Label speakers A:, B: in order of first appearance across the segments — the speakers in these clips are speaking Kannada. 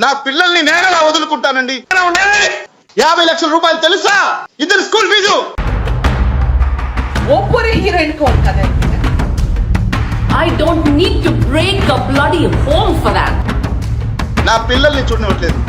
A: నా పిల్లల్ని నేనలా వదులుకుంటానండి. 50 లక్షల రూపాయలు తెలుసా? ఇద్దరు స్కూల్ ఫీజు.
B: ఒక్కరే హీరోయిన్ కి ఉంటది.
C: I don't need to break a bloody home for that.
A: నా పిల్లల్ని చూడనివ్వట్లేదు.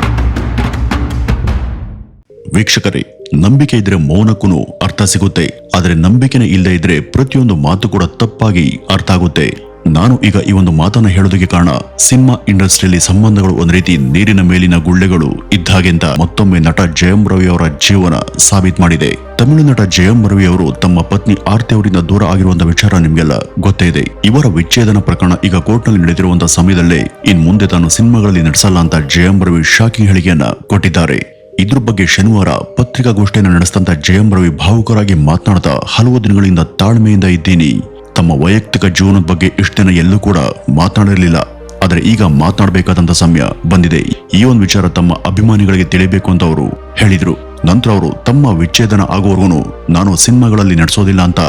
D: ವೀಕ್ಷಕರೇ, ನಂಬಿಕೆ ಇದ್ರೆ ಮೌನಕ್ಕೂ ಅರ್ಥ ಸಿಗುತ್ತೆ. ಆದ್ರೆ ನಂಬಿಕೆನೇ ಇಲ್ಲದೆ ಇದ್ರೆ ಪ್ರತಿಯೊಂದು ಮಾತು ಕೂಡ ತಪ್ಪಾಗಿ ಅರ್ಥ ಆಗುತ್ತೆ. ನಾನು ಈಗ ಈ ಒಂದು ಮಾತನ್ನ ಹೇಳೋದಕ್ಕೆ ಕಾರಣ, ಸಿನಿಮಾ ಇಂಡಸ್ಟ್ರಿಯಲ್ಲಿ ಸಂಬಂಧಗಳು ಒಂದ್ ರೀತಿ ನೀರಿನ ಮೇಲಿನ ಗುಳ್ಳೆಗಳು ಇದ್ದಾಗೆ ಅಂತ ಮತ್ತೊಮ್ಮೆ ನಟ ಜಯಂ ರವಿ ಅವರ ಜೀವನ ಸಾಬೀತು ಮಾಡಿದೆ. ತಮಿಳು ನಟ ಜಯಂ ರವಿ ಅವರು ತಮ್ಮ ಪತ್ನಿ ಆರ್ತಿ ಅವರಿಂದ ದೂರ ಆಗಿರುವಂತಹ ವಿಚಾರ ನಿಮ್ಗೆಲ್ಲ ಗೊತ್ತೇ ಇದೆ. ಇವರ ವಿಚ್ಛೇದನ ಪ್ರಕರಣ ಈಗ ಕೋರ್ಟ್ ನಲ್ಲಿ ನಡೆದಿರುವಂತಹ ಸಮಯದಲ್ಲೇ ಇನ್ ಮುಂದೆ ತಾನು ಸಿನಿಮಾಗಳಲ್ಲಿ ನಡೆಸಲ್ಲ ಅಂತ ಜಯಂ ರವಿ ಶಾಕಿಂಗ್ ಹೇಳಿಕೆಯನ್ನ ಕೊಟ್ಟಿದ್ದಾರೆ. ಇದ್ರ ಬಗ್ಗೆ ಶನಿವಾರ ಪತ್ರಿಕಾಗೋಷ್ಠಿಯನ್ನು ನಡೆಸಿದಂತ ಜಯಂ ರವಿ ಭಾವುಕರಾಗಿ ಮಾತನಾಡ್ತಾ, ಹಲವು ದಿನಗಳಿಂದ ತಾಳ್ಮೆಯಿಂದ ಇದ್ದೀನಿ. ತಮ್ಮ ವೈಯಕ್ತಿಕ ಜೀವನದ ಬಗ್ಗೆ ಇಷ್ಟು ದಿನ ಎಲ್ಲೂ ಕೂಡ ಮಾತನಾಡಿರಲಿಲ್ಲ. ಆದ್ರೆ ಈಗ ಮಾತನಾಡಬೇಕಾದಂತ ಸಮಯ ಬಂದಿದೆ. ಈ ಒಂದು ವಿಚಾರ ತಮ್ಮ ಅಭಿಮಾನಿಗಳಿಗೆ ತಿಳಿಬೇಕು ಅಂತ ಅವರು ಹೇಳಿದ್ರು. ನಂತರ ಅವರು ತಮ್ಮ ವಿಚ್ಛೇದನ ಆಗುವವರೆಗೂ ನಾನು ಸಿನಿಮಾಗಳಲ್ಲಿ ನಡೆಸೋದಿಲ್ಲ ಅಂತ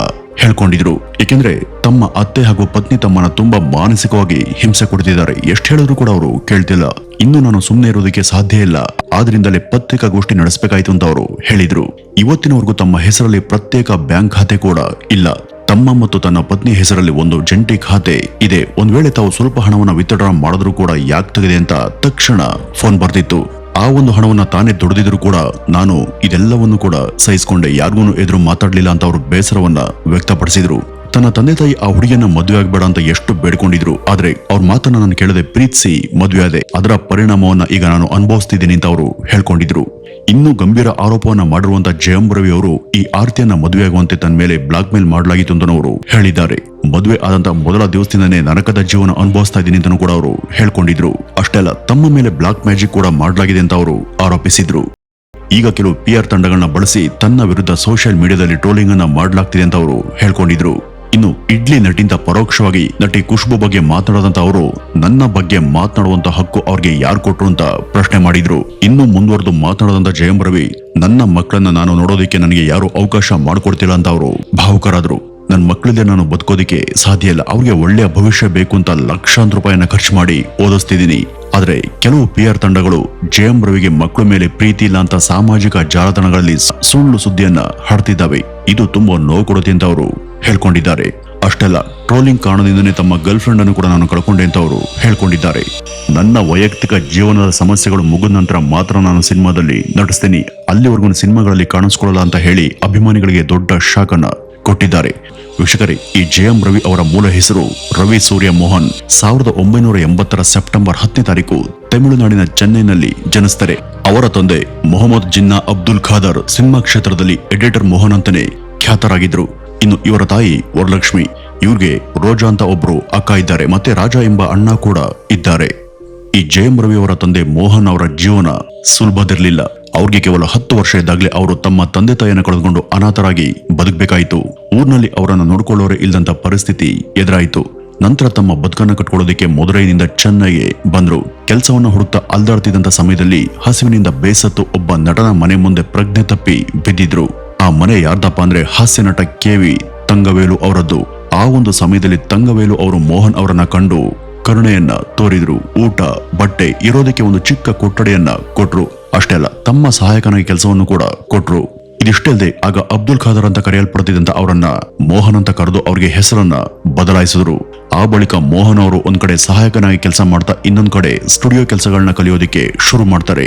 D: ಹೇಳ್ಕೊಂಡಿದ್ರು. ಏಕೆಂದ್ರೆ ತಮ್ಮ ಅತ್ತೆ ಹಾಗೂ ಪತ್ನಿ ತಮ್ಮನ್ನ ತುಂಬಾ ಮಾನಸಿಕವಾಗಿ ಹಿಂಸೆ ಕೊಡ್ತಿದ್ದಾರೆ. ಎಷ್ಟು ಹೇಳಿದ್ರು ಕೂಡ ಅವರು ಕೇಳ್ತಿಲ್ಲ. ಇನ್ನು ನಾನು ಸುಮ್ಮನೆ ಇರೋದಕ್ಕೆ ಸಾಧ್ಯ ಇಲ್ಲ, ಆದ್ರಿಂದಲೇ ಪತ್ರಿಕಾಗೋಷ್ಠಿ ನಡೆಸಬೇಕಾಯ್ತು ಅಂತ ಅವರು ಹೇಳಿದ್ರು. ಇವತ್ತಿನವರೆಗೂ ತಮ್ಮ ಹೆಸರಲ್ಲಿ ಪ್ರತ್ಯೇಕ ಬ್ಯಾಂಕ್ ಖಾತೆ ಕೂಡ ಇಲ್ಲ. ತಮ್ಮ ಮತ್ತು ತನ್ನ ಪತ್ನಿ ಹೆಸರಲ್ಲಿ ಒಂದು ಜಂಟಿ ಖಾತೆ ಇದೆ. ಒಂದ್ ವೇಳೆ ತಾವು ಸ್ವಲ್ಪ ಹಣವನ್ನ ವಿತ್ಡ್ರಾ ಮಾಡಿದ್ರು ಕೂಡ ಯಾಕೆ ತೆಗೆದೆ ಅಂತ ತಕ್ಷಣ ಫೋನ್ ಬರ್ತಿತ್ತು. ಆ ಒಂದು ಹಣವನ್ನ ತಾನೇ ದುಡಿದಿದ್ರು ಕೂಡ ನಾನು ಇದೆಲ್ಲವನ್ನು ಕೂಡ ಸಹಿಸಿಕೊಂಡೆ, ಯಾರಿಗೂ ಎದುರು ಮಾತಾಡ್ಲಿಲ್ಲ ಅಂತ ಅವರು ಬೇಸರವನ್ನ ವ್ಯಕ್ತಪಡಿಸಿದ್ರು. ತನ್ನ ತಂದೆ ತಾಯಿ ಆ ಹುಡುಗಿಯನ್ನ ಮದುವೆ ಆಗ್ಬೇಡ ಅಂತ ಎಷ್ಟು ಬೇಡ್ಕೊಂಡಿದ್ರು. ಆದ್ರೆ ಅವ್ರ ಮಾತನ್ನ ನಾನು ಕೇಳದೆ ಪ್ರೀತಿಸಿ ಮದುವೆ ಆದೆ. ಅದರ ಪರಿಣಾಮವನ್ನ ಈಗ ನಾನು ಅನುಭವಿಸ್ತಿದ್ದೀನಿ ಅಂತ ಅವರು ಹೇಳ್ಕೊಂಡಿದ್ರು. ಇನ್ನೂ ಗಂಭೀರ ಆರೋಪವನ್ನ ಮಾಡಿರುವಂತ ಜಯಂ ರವಿ ಅವರು ಈ ಆರ್ತಿಯನ್ನ ಮದುವೆಯಾಗುವಂತೆ ತನ್ನ ಮೇಲೆ ಬ್ಲಾಕ್ ಮೇಲ್ ಮಾಡಲಾಗಿತ್ತು ಅಂತ ಅವರು ಹೇಳಿದ್ದಾರೆ. ಮದುವೆ ಆದಂತ ಮೊದಲ ದಿವಸದಿಂದನೇ ನರಕದ ಜೀವನ ಅನುಭವಿಸ್ತಾ ಇದ್ದೀನಿ ಅಂತ ಕೂಡ ಅವರು ಹೇಳ್ಕೊಂಡಿದ್ರು. ಅಷ್ಟೇ ಅಲ್ಲ, ತಮ್ಮ ಮೇಲೆ ಬ್ಲಾಕ್ ಮ್ಯಾಜಿಕ್ ಕೂಡ ಮಾಡಲಾಗಿದೆ ಅಂತ ಅವರು ಆರೋಪಿಸಿದ್ರು. ಈಗ ಕೆಲವು PR ತಂಡಗಳನ್ನ ಬಳಸಿ ತನ್ನ ವಿರುದ್ಧ ಸೋಷಿಯಲ್ ಮೀಡಿಯಾದಲ್ಲಿ ಟ್ರೋಲಿಂಗ್ ಅನ್ನ ಮಾಡಲಾಗ್ತಿದೆ ಅಂತ ಅವರು ಹೇಳ್ಕೊಂಡಿದ್ರು. ಇನ್ನು ಇಡ್ಲಿ ನಟಿಂದ ಪರೋಕ್ಷವಾಗಿ ನಟಿ ಖುಷ್ಬು ಬಗ್ಗೆ ಮಾತನಾಡದಂತ ಅವರು, ನನ್ನ ಬಗ್ಗೆ ಮಾತನಾಡುವಂತ ಹಕ್ಕು ಅವ್ರಿಗೆ ಯಾರು ಕೊಟ್ರು ಅಂತ ಪ್ರಶ್ನೆ ಮಾಡಿದ್ರು. ಇನ್ನು ಮುಂದುವರೆದು ಮಾತನಾಡದಂತ ಜಯಂ ರವಿ, ನನ್ನ ಮಕ್ಕಳನ್ನ ನಾನು ನೋಡೋದಕ್ಕೆ ನನಗೆ ಯಾರು ಅವಕಾಶ ಮಾಡಿಕೊಡ್ತಿಲ್ಲ ಅಂತ ಅವರು ಭಾವುಕರಾದ್ರು. ನನ್ನ ಮಕ್ಕಳಿಂದ ನಾನು ಬದುಕೋದಿಕ್ಕೆ ಸಾಧ್ಯ ಇಲ್ಲ, ಅವ್ರಿಗೆ ಒಳ್ಳೆಯ ಭವಿಷ್ಯ ಬೇಕು ಅಂತ ಲಕ್ಷಾಂತರ ರೂಪಾಯಿಯನ್ನ ಖರ್ಚು ಮಾಡಿ ಓದಿಸ್ತಿದ್ದೀನಿ. ಆದ್ರೆ ಕೆಲವು PR ತಂಡಗಳು ಜಯಂ ರವಿಗೆ ಮಕ್ಕಳ ಮೇಲೆ ಪ್ರೀತಿ ಇಲ್ಲ ಅಂತ ಸಾಮಾಜಿಕ ಜಾಲತಾಣಗಳಲ್ಲಿ ಸುಳ್ಳು ಸುದ್ದಿಯನ್ನ ಹರಡ್ತಿದ್ದಾವೆ. ಇದು ತುಂಬಾ ನೋವು ಕೊಡುತ್ತೆ ಅಂತ ಅವರು ಹೇಳ್ಕೊಂಡಿದ್ದಾರೆ. ಅಷ್ಟೆಲ್ಲ, ಟ್ರೋಲಿಂಗ್ ಕಾರಣದಿಂದನೇ ತಮ್ಮ ಗರ್ಲ್ ಫ್ರೆಂಡ್ ಅನ್ನು ಕೂಡ ನಾನು ಕಳ್ಕೊಂಡೆ ಅಂತ ಅವರು ಹೇಳ್ಕೊಂಡಿದ್ದಾರೆ. ನನ್ನ ವೈಯಕ್ತಿಕ ಜೀವನದ ಸಮಸ್ಯೆಗಳು ಮುಗಿದ ನಂತರ ಮಾತ್ರ ನಾನು ಸಿನಿಮಾದಲ್ಲಿ ನಟಿಸ್ತೀನಿ, ಅಲ್ಲಿವರೆಗೂ ಸಿನಿಮಾಗಳಲ್ಲಿ ಕಾಣಿಸ್ಕೊಳ್ಳಲ್ಲ ಅಂತ ಹೇಳಿ ಅಭಿಮಾನಿಗಳಿಗೆ ದೊಡ್ಡ ಶಾಕ್ ಅನ್ನ ಕೊಟ್ಟಿದ್ದಾರೆ. ವೀಕ್ಷಕರೇ, ಈ ಜಯಂ ರವಿ ಅವರ ಮೂಲ ಹೆಸರು ರವಿ ಸೂರ್ಯ ಮೋಹನ್. 1980 ಸೆಪ್ಟೆಂಬರ್ 10ನೇ ತಾರೀಕು ತಮಿಳುನಾಡಿನ ಚೆನ್ನೈನಲ್ಲಿ ಜನಿಸ್ತಾರೆ. ಅವರ ತಂದೆ ಮೊಹಮ್ಮದ್ ಜಿನ್ನಾ ಅಬ್ದುಲ್ ಖಾದರ್ ಸಿನಿಮಾ ಕ್ಷೇತ್ರದಲ್ಲಿ ಎಡಿಟರ್ ಮೋಹನ್ ಅಂತಾನೆ ಖ್ಯಾತರಾಗಿದ್ರು. ಇನ್ನು ಇವರ ತಾಯಿ ವರಲಕ್ಷ್ಮಿ. ಇವ್ರಿಗೆ ರೋಜಾ ಅಂತ ಒಬ್ರು ಅಕ್ಕ ಇದ್ದಾರೆ, ಮತ್ತೆ ರಾಜ ಎಂಬ ಅಣ್ಣ ಕೂಡ ಇದ್ದಾರೆ. ಈ ಜಯಂ ರವಿ ಅವರ ತಂದೆ ಮೋಹನ್ ಅವರ ಜೀವನ ಸುಲಭದಿರಲಿಲ್ಲ. ಅವ್ರಿಗೆ ಕೇವಲ 10 ವರ್ಷ ಇದ್ದಾಗಲೇ ಅವರು ತಮ್ಮ ತಂದೆ ತಾಯಿಯನ್ನು ಕಳೆದುಕೊಂಡು ಅನಾಥರಾಗಿ ಬದುಕಬೇಕಾಯಿತು. ಊರಿನಲ್ಲಿ ಅವರನ್ನು ನೋಡ್ಕೊಳ್ಳೋರೇ ಇಲ್ಲದಂತ ಪರಿಸ್ಥಿತಿ ಎದುರಾಯಿತು. ನಂತರ ತಮ್ಮ ಬದುಕನ್ನು ಕಟ್ಕೊಳ್ಳೋದಕ್ಕೆ ಮದುರೈನಿಂದ ಚೆನ್ನೈಗೆ ಬಂದ್ರು. ಕೆಲಸವನ್ನ ಹುಡುಕ್ತಾ ಅಲ್ದಾಡ್ತಿದ್ದಂತ ಸಮಯದಲ್ಲಿ ಹಸಿವಿನಿಂದ ಬೇಸತ್ತು ಒಬ್ಬ ನಟನ ಮನೆ ಮುಂದೆ ಪ್ರಜ್ಞೆ ತಪ್ಪಿ ಬಿದ್ದಿದ್ರು. ಆ ಮನೆ ಯಾರ್ದಪ್ಪ ಅಂದ್ರೆ ಹಾಸ್ಯ ನಟ KV ತಂಗವೇಲು ಅವರದ್ದು. ಆ ಒಂದು ಸಮಯದಲ್ಲಿ ತಂಗವೇಲು ಅವರು ಮೋಹನ್ ಅವರನ್ನ ಕಂಡು ಕರುಣೆಯನ್ನ ತೋರಿದ್ರು. ಊಟ, ಬಟ್ಟೆ, ಇರೋದಕ್ಕೆ ಒಂದು ಚಿಕ್ಕ ಕೊಠಡಿಯನ್ನ ಕೊಟ್ರು. ಅಷ್ಟೇ ಅಲ್ಲ, ತಮ್ಮ ಸಹಾಯಕನಾಗಿ ಕೆಲಸವನ್ನು ಕೂಡ ಕೊಟ್ರು. ಇದಿಷ್ಟೇ ಅಲ್ಲದೆ ಆಗ ಅಬ್ದುಲ್ ಖಾದರ್ ಅಂತ ಕರೆಯಲ್ಪಡ್ತಿದ್ದಂತ ಅವರನ್ನ ಮೋಹನ್ ಅಂತ ಕರೆದು ಅವ್ರಿಗೆ ಹೆಸರನ್ನ ಬದಲಾಯಿಸಿದ್ರು. ಆ ಬಳಿಕ ಮೋಹನ್ ಅವರು ಒಂದ್ ಕಡೆ ಸಹಾಯಕನಾಗಿ ಕೆಲಸ ಮಾಡ್ತಾ ಇನ್ನೊಂದ್ ಕಡೆ ಸ್ಟುಡಿಯೋ ಕೆಲಸಗಳನ್ನ ಕಲಿಯೋದಕ್ಕೆ ಶುರು ಮಾಡ್ತಾರೆ.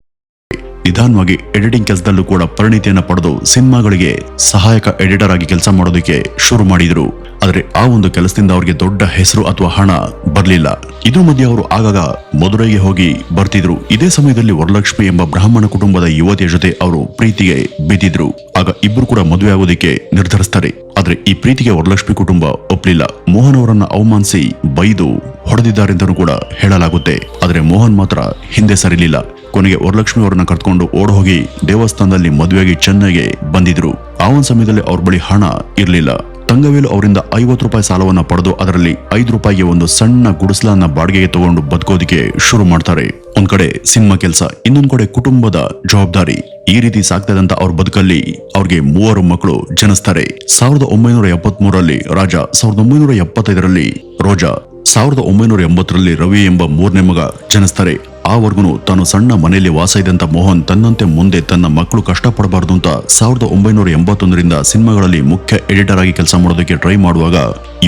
D: ನಿಧಾನವಾಗಿ ಎಡಿಟಿಂಗ್ ಕೆಲಸದಲ್ಲೂ ಕೂಡ ಪರಿಣಿತಿಯನ್ನ ಪಡೆದು ಸಿನಿಮಾಗಳಿಗೆ ಸಹಾಯಕ ಎಡಿಟರ್ ಆಗಿ ಕೆಲಸ ಮಾಡೋದಕ್ಕೆ ಶುರು ಮಾಡಿದ್ರು. ಆದ್ರೆ ಆ ಒಂದು ಕೆಲಸದಿಂದ ಅವ್ರಿಗೆ ದೊಡ್ಡ ಹೆಸರು ಅಥವಾ ಹಣ ಬರ್ಲಿಲ್ಲ. ಇದ್ರ ಮಧ್ಯೆ ಅವರು ಆಗಾಗ ಮದುರೈಗೆ ಹೋಗಿ ಬರ್ತಿದ್ರು. ಇದೇ ಸಮಯದಲ್ಲಿ ವರಲಕ್ಷ್ಮಿ ಎಂಬ ಬ್ರಾಹ್ಮಣ ಕುಟುಂಬದ ಯುವತಿಯ ಜೊತೆ ಅವರು ಪ್ರೀತಿಗೆ ಬಿದ್ದಿದ್ರು. ಆಗ ಇಬ್ರು ಕೂಡ ಮದುವೆ ಆಗೋದಕ್ಕೆ ನಿರ್ಧರಿಸ್ತಾರೆ. ಆದ್ರೆ ಈ ಪ್ರೀತಿಗೆ ವರಲಕ್ಷ್ಮಿ ಕುಟುಂಬ ಒಪ್ಲಿಲ್ಲ. ಮೋಹನ್ ಅವರನ್ನ ಅವಮಾನಿಸಿ ಬೈದು ಹೊಡೆದಿದ್ದಾರೆ ಅಂತಲೂ ಕೂಡ ಹೇಳಲಾಗುತ್ತೆ. ಆದ್ರೆ ಮೋಹನ್ ಮಾತ್ರ ಹಿಂದೆ ಸರಿಲಿಲ್ಲ. ಕೊನೆಗೆ ವರಲಕ್ಷ್ಮಿ ಅವರನ್ನ ಕರ್ಕೊಂಡು ಓಡ್ ಹೋಗಿ ದೇವಸ್ಥಾನದಲ್ಲಿ ಮದುವೆಯಾಗಿ ಚೆನ್ನೈಗೆ ಬಂದಿದ್ರು. ಆ ಒಂದು ಸಮಯದಲ್ಲಿ ಅವ್ರ ಬಳಿ ಹಣ ಇರ್ಲಿಲ್ಲ. ತಂಗವೇಲು ಅವರಿಂದ 50 ರೂಪಾಯಿ ಸಾಲವನ್ನ ಪಡೆದು ಅದರಲ್ಲಿ 5 ರೂಪಾಯಿಗೆ ಒಂದು ಸಣ್ಣ ಗುಡಿಸಲನ್ನ ಬಾಡಿಗೆಗೆ ತಗೊಂಡು ಬದುಕೋದಿಕ್ಕೆ ಶುರು ಮಾಡ್ತಾರೆ. ಒಂದ್ ಕಡೆ ಸಿನಿಮಾ ಕೆಲಸ, ಇನ್ನೊಂದ್ ಕಡೆ ಕುಟುಂಬದ ಜವಾಬ್ದಾರಿ. ಈ ರೀತಿ ಸಾಗ್ತಾ ಇದ್ದಂತ ಅವ್ರ ಬದುಕಲ್ಲಿ ಅವ್ರಿಗೆ 3 ಮಕ್ಕಳು ಜನಿಸ್ತಾರೆ. 1973ರಲ್ಲಿ ರಾಜ, 1975ರಲ್ಲಿ ರೋಜಾ, 1980ರಲ್ಲಿ ರವಿ ಎಂಬ 3ನೇ ಮಗ ಜನಿಸ್ತಾರೆ. ಆವರೆಗೂ ತಾನು ಸಣ್ಣ ಮನೆಯಲ್ಲಿ ವಾಸ ಇದ್ದಂತ ಮೋಹನ್ ತನ್ನಂತೆ ಮುಂದೆ ತನ್ನ ಮಕ್ಕಳು ಕಷ್ಟಪಡಬಾರದು ಅಂತ 1981ರಿಂದ ಸಿನಿಮಾಗಳಲ್ಲಿ ಮುಖ್ಯ ಎಡಿಟರ್ ಆಗಿ ಕೆಲಸ ಮಾಡೋದಕ್ಕೆ ಟ್ರೈ ಮಾಡುವಾಗ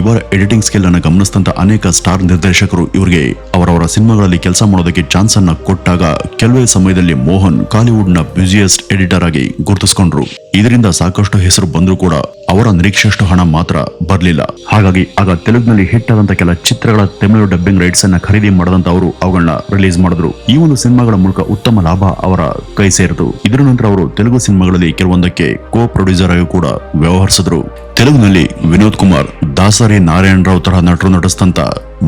D: ಇವರ ಎಡಿಟಿಂಗ್ ಸ್ಕಿಲ್ ಅನ್ನು ಗಮನಿಸಿದಂತ ಅನೇಕ ಸ್ಟಾರ್ ನಿರ್ದೇಶಕರು ಇವರಿಗೆ ಅವರವರ ಸಿನಿಮಾಗಳಲ್ಲಿ ಕೆಲಸ ಮಾಡೋದಕ್ಕೆ ಚಾನ್ಸ್ ಅನ್ನ ಕೊಟ್ಟಾಗ ಕೆಲವೇ ಸಮಯದಲ್ಲಿ ಮೋಹನ್ ಕಾಲಿವುಡ್ ನ ಬ್ಯುಸಿಯೆಸ್ಟ್ ಎಡಿಟರ್ ಆಗಿ ಗುರುತಿಸಿಕೊಂಡ್ರು. ಇದರಿಂದ ಸಾಕಷ್ಟು ಹೆಸರು ಬಂದರೂ ಕೂಡ ಅವರ ನಿರೀಕ್ಷೆಯಷ್ಟು ಹಣ ಮಾತ್ರ ಬರಲಿಲ್ಲ. ಹಾಗಾಗಿ ಆಗ ತೆಲುಗಿನಲ್ಲಿ ಹಿಟ್ ಆದಂತ ಕೆಲ ಚಿತ್ರಗಳ ತಮಿಳು ಡಬ್ಬಿಂಗ್ ರೈಟ್ಸ್ ಅನ್ನ ಖರೀದಿ ಮಾಡದಂತ ಅವರು ಅವುಗಳನ್ನ ರಿಲೀಸ್ ಮಾಡಿದ್ರು. ಈ ಒಂದು ಸಿನಿಮಾಗಳ ಮೂಲಕ ಉತ್ತಮ ಲಾಭ ಅವರ ಕೈ ಸೇರಿತು. ಇದರ ನಂತರ ಅವರು ತೆಲುಗು ಸಿನಿಮಾಗಳಲ್ಲಿ ಕೆಲವೊಂದಕ್ಕೆ ಕೋ ಪ್ರೊಡ್ಯೂಸರ್ ಆಗಿ ಕೂಡ ವ್ಯವಹರಿಸಿದ್ರು. ತೆಲುಗಿನಲ್ಲಿ ವಿನೋದ್ ಕುಮಾರ್, ದಾಸರಿ ನಾರಾಯಣ ರಾವ್ ತರಹ ನಟರು ನಟಿಸಿದಂತ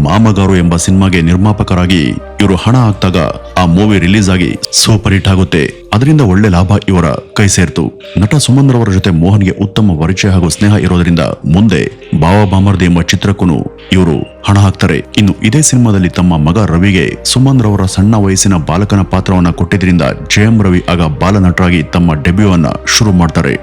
D: ಮಾಮಗಾರು ಎಂಬ ಸಿನಿಮಾಗೆ ನಿರ್ಮಾಪಕರಾಗಿ ಇವರು ಹಣ ಹಾಕ್ದಾಗ ಆ ಮೂವಿ ರಿಲೀಸ್ ಆಗಿ ಸೂಪರ್ ಹಿಟ್ ಆಗುತ್ತೆ. ಅದರಿಂದ ಒಳ್ಳೆ ಲಾಭ ಇವರ ಕೈ ಸೇರ್ತು. ನಟ ಸುಮನ್ ರವರ ಜೊತೆ ಮೋಹನ್ಗೆ ಉತ್ತಮ ಪರಿಚಯ ಹಾಗೂ ಸ್ನೇಹ ಇರೋದ್ರಿಂದ ಮುಂದೆ ಬಾವ ಬಾಮರ್ದಿ ಎಂಬ ಚಿತ್ರಕ್ಕೂ ಇವರು ಹಣ ಹಾಕ್ತಾರೆ. ಇನ್ನು ಇದೇ ಸಿನಿಮಾದಲ್ಲಿ ತಮ್ಮ ಮಗ ರವಿಗೆ ಸುಮನ್ ರವರ ಸಣ್ಣ ವಯಸ್ಸಿನ ಬಾಲಕನ ಪಾತ್ರವನ್ನ ಕೊಟ್ಟಿದ್ರಿಂದ ಜಯಂ ರವಿ ಆಗ ಬಾಲ ನಟರಾಗಿ ತಮ್ಮ ಡೆಬ್ಯೂ ಅನ್ನ ಶುರು ಮಾಡ್ತಾರೆ.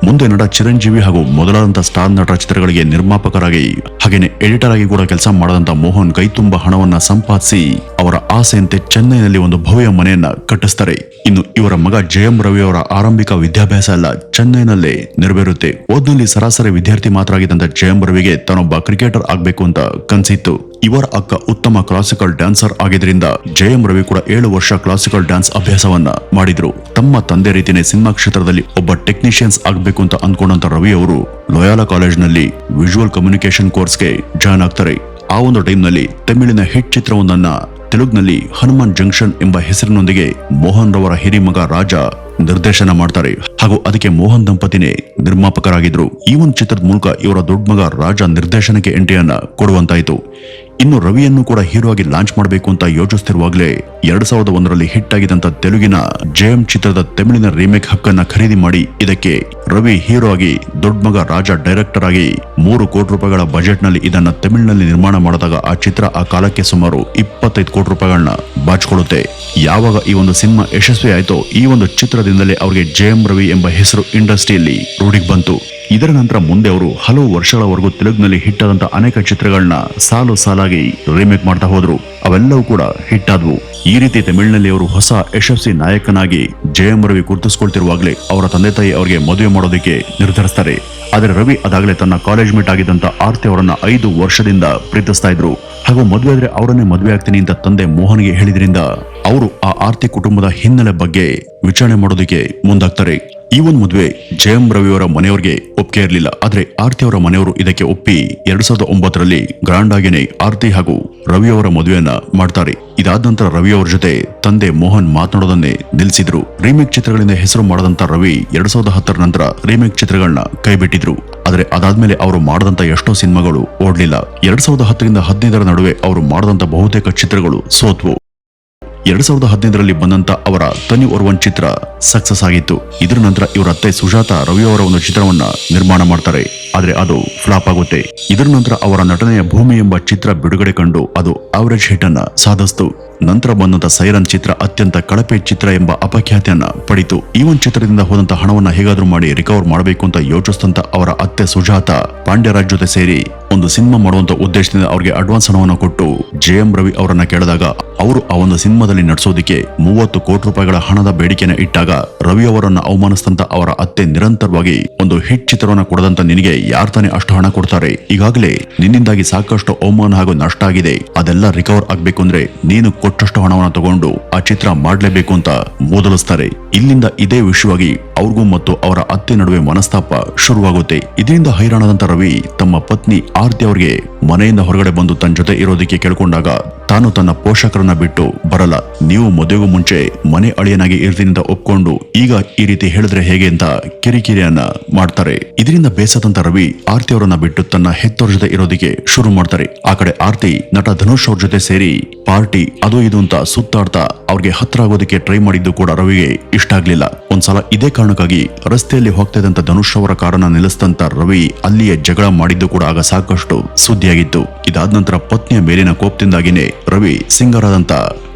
D: ಮುಂದೆ ನಟ ಚಿರಂಜೀವಿ ಹಾಗೂ ಮೊದಲಾದಂತ ಸ್ಟಾರ್ ನಟರ ಚಿತ್ರಗಳಿಗೆ ನಿರ್ಮಾಪಕರಾಗಿ ಹಾಗೇನೆ ಎಡಿಟರ್ ಆಗಿ ಕೂಡ ಕೆಲಸ ಮಾಡದಂತ ಮೋಹನ್ ಕೈ ತುಂಬಾ ಹಣವನ್ನ ಸಂಪಾದಿಸಿ ಅವರ ಆಸೆಯಂತೆ ಚೆನ್ನೈನಲ್ಲಿ ಒಂದು ಭವ್ಯ ಮನೆಯನ್ನ ಕಟ್ಟಿಸ್ತಾರೆ. ಇನ್ನು ಇವರ ಮಗ ಜಯಂ ರವಿ ಅವರ ಆರಂಭಿಕ ವಿದ್ಯಾಭ್ಯಾಸ ಎಲ್ಲ ಚೆನ್ನೈನಲ್ಲೇ ನೆರವೇರುತ್ತೆ. ಓದ್ನಲ್ಲಿ ಸರಾಸರಿ ವಿದ್ಯಾರ್ಥಿ ಮಾತ್ರ ಆಗಿದ್ದಂತ ಜಯಂ ರವಿಗೆ ತಾನೊಬ್ಬ ಕ್ರಿಕೆಟರ್ ಆಗ್ಬೇಕು ಅಂತ ಕನಸಿತ್ತು. ಇವರ ಅಕ್ಕ ಉತ್ತಮ ಕ್ಲಾಸಿಕಲ್ ಡ್ಯಾನ್ಸರ್ ಆಗಿದ್ರಿಂದ ಜಯಂ ರವಿ ಕೂಡ 7 ವರ್ಷ ಕ್ಲಾಸಿಕಲ್ ಡ್ಯಾನ್ಸ್ ಅಭ್ಯಾಸವನ್ನ ಮಾಡಿದ್ರು. ತಮ್ಮ ತಂದೆ ರೀತಿನೇ ಸಿನಿಮಾ ಕ್ಷೇತ್ರದಲ್ಲಿ ಒಬ್ಬ ಟೆಕ್ನಿಷಿಯನ್ಸ್ ಆಗ್ಬೇಕು ಅಂತ ಅನ್ಕೊಂಡಂತ ರವಿ ಅವರು ಲೋಯಾಲಾ ಕಾಲೇಜ್ನಲ್ಲಿ ವಿಜುವಲ್ ಕಮ್ಯುನಿಕೇಶನ್ ಕೋರ್ಸ್ಗೆ ಜಾಯ್ನ್ ಆಗ್ತಾರೆ. ಆ ಒಂದು ಟೈಮ್ನಲ್ಲಿ ತಮಿಳಿನ ಹಿಟ್ ಚಿತ್ರವೊಂದನ್ನ ತೆಲುಗಿನಲ್ಲಿ ಹನುಮಾನ್ ಜಂಕ್ಷನ್ ಎಂಬ ಹೆಸರಿನೊಂದಿಗೆ ಮೋಹನ್ ರವರ ಹಿರಿಮಗ ರಾಜ ನಿರ್ದೇಶನ ಮಾಡ್ತಾರೆ ಹಾಗೂ ಅದಕ್ಕೆ ಮೋಹನ್ ದಂಪತಿನೇ ನಿರ್ಮಾಪಕರಾಗಿದ್ರು. ಈ ಒಂದು ಚಿತ್ರದ ಮೂಲಕ ಇವರ ದೊಡ್ಡ ಮಗ ರಾಜ ನಿರ್ದೇಶನಕ್ಕೆ ಎಂಟ್ರಿಯನ್ನ ಕೊಡುವಂತಾಯಿತು. ಇನ್ನು ರವಿಯನ್ನು ಕೂಡ ಹೀರೋ ಆಗಿ ಲಾಂಚ್ ಮಾಡಬೇಕು ಅಂತ ಯೋಚಿಸ್ತಿರುವಾಗಲೇ 2001ರಲ್ಲಿ ಹಿಟ್ ಆಗಿದ್ದಂತ ತೆಲುಗಿನ ಜಯಂ ಚಿತ್ರದ ತಮಿಳಿನ ರೀಮೇಕ್ ಹಕ್ಕನ್ನ ಖರೀದಿ ಮಾಡಿ ಇದಕ್ಕೆ ರವಿ ಹೀರೋ ಆಗಿ ದೊಡ್ಡ ಮಗ ರಾಜ ಡೈರೆಕ್ಟರ್ ಆಗಿ 3 ಕೋಟಿ ರೂಪಾಯಿಗಳ ಬಜೆಟ್ ನಲ್ಲಿ ಇದನ್ನ ತಮಿಳಿನಲ್ಲಿ ನಿರ್ಮಾಣ ಮಾಡಿದಾಗ ಆ ಚಿತ್ರ ಆ ಕಾಲಕ್ಕೆ ಸುಮಾರು 25 ಕೋಟಿ ರೂಪಾಯಿಗಳನ್ನ ಬಾಚಿಕೊಳ್ಳುತ್ತೆ. ಯಾವಾಗ ಈ ಒಂದು ಸಿನಿಮಾ ಯಶಸ್ವಿ ಆಯ್ತೋ ಈ ಒಂದು ಚಿತ್ರದಿಂದಲೇ ಅವರಿಗೆ ಜಯಂ ರವಿ ಎಂಬ ಹೆಸರು ಇಂಡಸ್ಟ್ರಿಯಲ್ಲಿ ರೂಢಿಗೆ ಬಂತು. ಇದರ ನಂತರ ಮುಂದೆ ಅವರು ಹಲವು ವರ್ಷಗಳವರೆಗೂ ತೆಲುಗಿನಲ್ಲಿ ಹಿಟ್ ಆದಂತ ಅನೇಕ ಚಿತ್ರಗಳನ್ನ ಸಾಲು ಸಾಲಾಗಿ ರೀಮೇಕ್ ಮಾಡ್ತಾ ಹೋದ್ರು. ಅವೆಲ್ಲವೂ ಕೂಡ ಹಿಟ್ ಆದ್ವು. ಈ ರೀತಿ ತಮಿಳಿನಲ್ಲಿ ಅವರು ಹೊಸ ಯಶಸ್ವಿ ನಾಯಕನಾಗಿ ಜಯಂ ರವಿ ಗುರುತಿಸಿಕೊಳ್ತಿರುವಾಗಲೇ ಅವರ ತಂದೆ ತಾಯಿ ಅವರಿಗೆ ಮದುವೆ ಮಾಡೋದಕ್ಕೆ ನಿರ್ಧರಿಸ್ತಾರೆ. ಆದರೆ ರವಿ ಅದಾಗಲೇ ತನ್ನ ಕಾಲೇಜ್ ಮೇಟ್ ಆಗಿದ್ದಂತ ಆರ್ತಿ ಅವರನ್ನ 5 ವರ್ಷದಿಂದ ಪ್ರೀತಿಸ್ತಾ ಇದ್ರು ಹಾಗೂ ಮದುವೆ ಆದ್ರೆ ಅವರನ್ನೇ ಮದುವೆ ಆಗ್ತೀನಿ ಅಂತ ತಂದೆ ಮೋಹನ್ಗೆ ಹೇಳಿದ್ರಿಂದ ಅವರು ಆ ಆರ್ತಿ ಕುಟುಂಬದ ಹಿನ್ನೆಲೆ ಬಗ್ಗೆ ವಿಚಾರಣೆ ಮಾಡೋದಕ್ಕೆ ಮುಂದಾಗ್ತಾರೆ. ಈ ಒಂದು ಮದುವೆ ಜಯಂ ರವಿಯವರ ಮನೆಯವರಿಗೆ ಒಪ್ಪಿಗೆ ಇರಲಿಲ್ಲ. ಆದ್ರೆ ಆರ್ತಿ ಅವರ ಮನೆಯವರು ಇದಕ್ಕೆ ಒಪ್ಪಿ 2009ರಲ್ಲಿ ಗ್ರಾಂಡ್ ಆಗೇನೆ ಆರ್ತಿ ಹಾಗೂ ರವಿಯವರ ಮದುವೆಯನ್ನ ಮಾಡ್ತಾರೆ. ಇದಾದ ನಂತರ ರವಿ ಅವರ ಜೊತೆ ತಂದೆ ಮೋಹನ್ ಮಾತನಾಡೋದನ್ನೇ ನಿಲ್ಲಿಸಿದ್ರು. ರೀಮೇಕ್ ಚಿತ್ರಗಳಿಂದ ಹೆಸರು ಮಾಡದಂತ ರವಿ 2010ರ ನಂತರ ರೀಮೇಕ್ ಚಿತ್ರಗಳನ್ನ ಕೈಬಿಟ್ಟಿದ್ರು. ಆದ್ರೆ ಅದಾದ್ಮೇಲೆ ಅವರು ಮಾಡದಂತ ಎಷ್ಟೋ ಸಿನಿಮಾಗಳು ಓಡ್ಲಿಲ್ಲ. 2010ರಿಂದ 15ರ ನಡುವೆ ಅವರು ಮಾಡದಂತ ಬಹುತೇಕ ಚಿತ್ರಗಳು ಸೋತ್ವು. 2015ರಲ್ಲಿ ಬಂದಂತ ಅವರ ತನಿ ಒರ್ವನ್ ಚಿತ್ರ ಸಕ್ಸಸ್ ಆಗಿತ್ತು. ಇದರ ನಂತರ ಇವರ ಅತ್ತೆ ಸುಜಾತ ರವಿಯವರ ಒಂದು ಚಿತ್ರವನ್ನ ನಿರ್ಮಾಣ ಮಾಡ್ತಾರೆ. ಆದ್ರೆ ಅದು ಫ್ಲಾಪ್ ಆಗುತ್ತೆ. ಇದರ ನಂತರ ಅವರ ನಟನೆಯ ಭೂಮಿ ಎಂಬ ಚಿತ್ರ ಬಿಡುಗಡೆ ಕಂಡು ಅದು ಅವರೇಜ್ ಹಿಟ್ ಅನ್ನ ಸಾಧಿಸಿತು. ನಂತರ ಬಂದಂತ ಸೈರನ್ ಚಿತ್ರ ಅತ್ಯಂತ ಕಳಪೆ ಚಿತ್ರ ಎಂಬ ಅಪಖ್ಯಾತಿಯನ್ನ ಪಡಿತು. ಈ ಒಂದು ಚಿತ್ರದಿಂದ ಹೋದಂತ ಹಣವನ್ನ ಹೇಗಾದ್ರೂ ಮಾಡಿ ರಿಕವರ್ ಮಾಡಬೇಕು ಅಂತ ಯೋಚಿಸಿದಂತ ಅವರ ಅತ್ತೆ ಸುಜಾತ ಪಾಂಡ್ಯರಾಜ್ ಜೊತೆ ಸೇರಿ ಒಂದು ಸಿನಿಮಾ ಮಾಡುವಂತ ಉದ್ದೇಶದಿಂದ ಅವರಿಗೆ ಅಡ್ವಾನ್ಸ್ ಹಣವನ್ನು ಕೊಟ್ಟು ಜಯಂ ರವಿ ಅವರನ್ನ ಕೇಳಿದಾಗ ಅವರು ಆ ಒಂದು ಸಿನಿಮಾದಲ್ಲಿ ನಟಿಸೋದಕ್ಕೆ 30 ಕೋಟಿ ರೂಪಾಯಿಗಳ ಹಣದ ಬೇಡಿಕೆನ ಇಟ್ಟಾಗ ರವಿ ಅವರನ್ನ ಅವಮಾನಿಸಿದಂತ ಅವರ ಅತ್ತೆ ನಿರಂತರವಾಗಿ ಒಂದು ಹಿಟ್ ಚಿತ್ರವನ್ನ ಕೊಡದಂತ ನಿನಗೆ ಯಾರ್ ತಾನೇ ಅಷ್ಟು ಹಣ ಕೊಡ್ತಾರೆ, ಈಗಾಗಲೇ ನಿನ್ನಿಂದಾಗಿ ಸಾಕಷ್ಟು ಅವಮಾನ ಹಾಗೂ ನಷ್ಟ ಆಗಿದೆ, ಅದೆಲ್ಲ ರಿಕವರ್ ಆಗ್ಬೇಕು ಅಂದ್ರೆ ನೀನು ಕೊಟ್ಟಷ್ಟು ಹಣವನ್ನ ತಗೊಂಡು ಆ ಚಿತ್ರ ಮಾಡ್ಲೇಬೇಕು ಅಂತ ಮೊದಲಿಸ್ತಾರೆ. ಇಲ್ಲಿಂದ ಇದೇ ವಿಷಯವಾಗಿ ಅವ್ರಿಗೂ ಮತ್ತು ಅವರ ಅತ್ತೆ ನಡುವೆ ಮನಸ್ತಾಪ ಶುರುವಾಗುತ್ತೆ. ಇದರಿಂದ ಹೈರಾಣದಂತ ರವಿ ತಮ್ಮ ಪತ್ನಿ ಆರ್ತಿ ಅವರಿಗೆ ಮನೆಯಿಂದ ಹೊರಗಡೆ ಬಂದು ತನ್ನ ಜೊತೆ ಇರೋದಕ್ಕೆ ಕೇಳ್ಕೊಂಡಾಗ ತಾನು ತನ್ನ ಪೋಷಕರನ್ನ ಬಿಟ್ಟು ಬರಲ್ಲ, ನೀವು ಮದುವೆಗೂ ಮುಂಚೆ ಮನೆ ಅಳಿಯನಾಗಿ ಇರ್ತೀನಿ ಅಂತ ಒಪ್ಕೊಂಡು ಈಗ ಈ ರೀತಿ ಹೇಳಿದ್ರೆ ಹೇಗೆ ಅಂತ ಕಿರಿಕಿರಿಯನ್ನ ಮಾಡ್ತಾರೆ. ಇದರಿಂದ ಬೇಸದಂತ ರವಿ ಆರ್ತಿ ಅವರನ್ನ ಬಿಟ್ಟು ತನ್ನ ಹೆತ್ತವ್ರ ಜೊತೆ ಇರೋದಕ್ಕೆ ಶುರು ಮಾಡ್ತಾರೆ. ಆ ಕಡೆ ಆರ್ತಿ ನಟ ಧನುಷ್ ಅವ್ರ ಜೊತೆ ಸೇರಿ ಪಾರ್ಟಿ ಅದು ಇದು ಅಂತ ಸುತ್ತಾಡ್ತಾ ಅವ್ರಿಗೆ ಹತ್ರ ಆಗೋದಕ್ಕೆ ಟ್ರೈ ಮಾಡಿದ್ದು ಕೂಡ ರವಿಗೆ ಇಷ್ಟ ಆಗ್ಲಿಲ್ಲ. ಒಂದ್ಸಲ ಇದೇ ಕಾರಣಕ್ಕಾಗಿ ರಸ್ತೆಯಲ್ಲಿ ಹೋಗ್ತಾ ಇದ್ದಂತ ಧನುಷ್ ಅವರ ಕಾರನ್ನ ನಿಲ್ಲಿಸಿದಂತ ರವಿ ಅಲ್ಲಿಯೇ ಜಗಳ ಮಾಡಿದ್ದು ಕೂಡ ಆಗ ಸಾಕಷ್ಟು ಸುದ್ದಿಯಾಗಿತ್ತು. ಇದಾದ ನಂತರ ಪತ್ನಿಯ ಮೇಲಿನ ಕೋಪದಿಂದಾಗಿನೇ ರವಿ ಸಿಂಗರ್ ಆದಂತ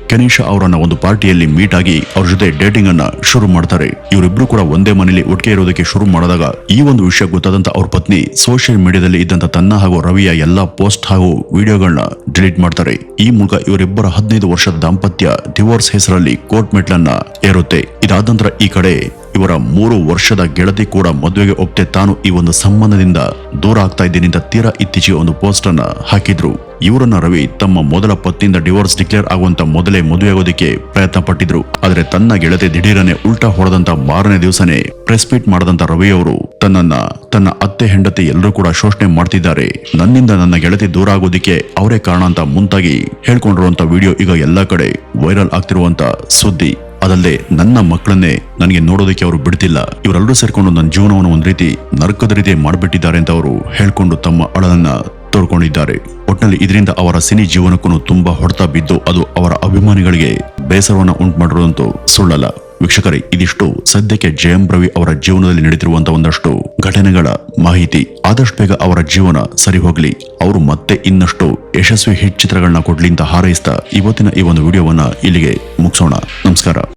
D: ಕೆನಿಷಾ ಅವರನ್ನ ಒಂದು ಪಾರ್ಟಿಯಲ್ಲಿ ಮೀಟ್ ಆಗಿ ಅವ್ರ ಜೊತೆ ಡೇಟಿಂಗ್ ಅನ್ನ ಶುರು ಮಾಡ್ತಾರೆ. ಇವರಿಬ್ರು ಕೂಡ ಒಂದೇ ಮನೆಯಲ್ಲಿ ಒಟ್ಟಿಗೆ ಇರೋದಕ್ಕೆ ಶುರು ಮಾಡಿದಾಗ ಈ ಒಂದು ವಿಷಯ ಗೊತ್ತಾದಂತ ಅವ್ರ ಪತ್ನಿ ಸೋಷಿಯಲ್ ಮೀಡಿಯಾದಲ್ಲಿ ಇದ್ದಂತ ತನ್ನ ಹಾಗೂ ರವಿಯ ಎಲ್ಲಾ ಪೋಸ್ಟ್ ಹಾಗೂ ವಿಡಿಯೋಗಳನ್ನ ಡಿಲೀಟ್ ಮಾಡ್ತಾರೆ. ಈ ಮೂಲಕ ಇವರಿಬ್ಬರ 15 ವರ್ಷದ ದಾಂಪತ್ಯ ಡಿವೋರ್ಸ್ ಹೆಸರಲ್ಲಿ ಕೋರ್ಟ್ ಮೆಟ್ಲನ್ನ ಏರುತ್ತೆ. ಇದಾದ ನಂತರ ಈ ಕಡೆ ಇವರ 3 ವರ್ಷದ ಗೆಳತಿ ಕೂಡ ಮದುವೆಗೆ ಒಪ್ತೆ ತಾನು ಈ ಒಂದು ಸಂಬಂಧದಿಂದ ದೂರ ಆಗ್ತಾ ಇದ್ದೀನಿ ಅಂತ ತೀರಾ ಇತ್ತೀಚೆಗೆ ಒಂದು ಪೋಸ್ಟ್ ಅನ್ನ ಹಾಕಿದ್ರು. ಇವರನ್ನ ರವಿ ತಮ್ಮ ಮೊದಲ ಪತ್ನಿಯಿಂದ ಡಿವೋರ್ಸ್ ಡಿಕ್ಲೇರ್ ಆಗುವಂತ ಮೊದಲೇ ಮದುವೆಯಾಗೋದಕ್ಕೆ ಪ್ರಯತ್ನ ಪಟ್ಟಿದ್ರು. ಆದ್ರೆ ತನ್ನ ಗೆಳತಿ ದಿಢೀರನೆ ಉಲ್ಟಾ ಹೊಡೆದಂತ 6ನೇ ದಿವಸನೇ ಪ್ರೆಸ್ ಮೀಟ್ ಮಾಡದಂತ ರವಿ ಅವರು ತನ್ನ ಅತ್ತೆ ಹೆಂಡತಿ ಎಲ್ಲರೂ ಕೂಡ ಶೋಷಣೆ ಮಾಡ್ತಿದ್ದಾರೆ, ನನ್ನಿಂದ ನನ್ನ ಗೆಳತಿ ದೂರ ಆಗೋದಿಕ್ಕೆ ಅವರೇ ಕಾರಣ ಅಂತ ಮುಂತಾಗಿ ಹೇಳ್ಕೊಂಡಿರುವಂತ ವಿಡಿಯೋ ಈಗ ಎಲ್ಲಾ ಕಡೆ ವೈರಲ್ ಆಗ್ತಿರುವಂತ ಸುದ್ದಿ. ಅದಲ್ಲದೆ ನನ್ನ ಮಕ್ಕಳನ್ನೇ ನನಗೆ ನೋಡೋದಕ್ಕೆ ಅವರು ಬಿಡ್ತಿಲ್ಲ, ಇವರೆಲ್ಲರೂ ಸೇರ್ಕೊಂಡು ನನ್ನ ಜೀವನವನ್ನು ಒಂದ್ ರೀತಿ ನರಕದ ರೀತಿ ಮಾಡ್ಬಿಟ್ಟಿದ್ದಾರೆ ಅಂತ ಅವರು ಹೇಳ್ಕೊಂಡು ತಮ್ಮ ಅಳಲನ್ನ ತೋಡ್ಕೊಂಡಿದ್ದಾರೆ. ಒಟ್ನಲ್ಲಿ ಇದರಿಂದ ಅವರ ಸಿನಿ ಜೀವನಕ್ಕೂ ತುಂಬಾ ಹೊಡೆತ ಬಿದ್ದು ಅದು ಅವರ ಅಭಿಮಾನಿಗಳಿಗೆ ಬೇಸರವನ್ನ ಉಂಟು ಮಾಡಿರೋದಂತೂ ಸುಳ್ಳಲ್ಲ. ವೀಕ್ಷಕರೇ, ಇದಿಷ್ಟು ಸದ್ಯಕ್ಕೆ ಜಯಂ ರವಿ ಅವರ ಜೀವನದಲ್ಲಿ ನಡೆದಿರುವಂತಹ ಒಂದಷ್ಟು ಘಟನೆಗಳ ಮಾಹಿತಿ. ಆದಷ್ಟು ಬೇಗ ಅವರ ಜೀವನ ಸರಿ ಹೋಗ್ಲಿ, ಅವರು ಮತ್ತೆ ಇನ್ನಷ್ಟು ಯಶಸ್ವಿ ಹಿಟ್ ಚಿತ್ರಗಳನ್ನ ಕೊಡ್ಲಿ ಅಂತ ಹಾರೈಸ್ತಾ ಇವತ್ತಿನ ಈ ಒಂದು ವಿಡಿಯೋವನ್ನ ಇಲ್ಲಿಗೆ ಮುಗಿಸೋಣ. ನಮಸ್ಕಾರ.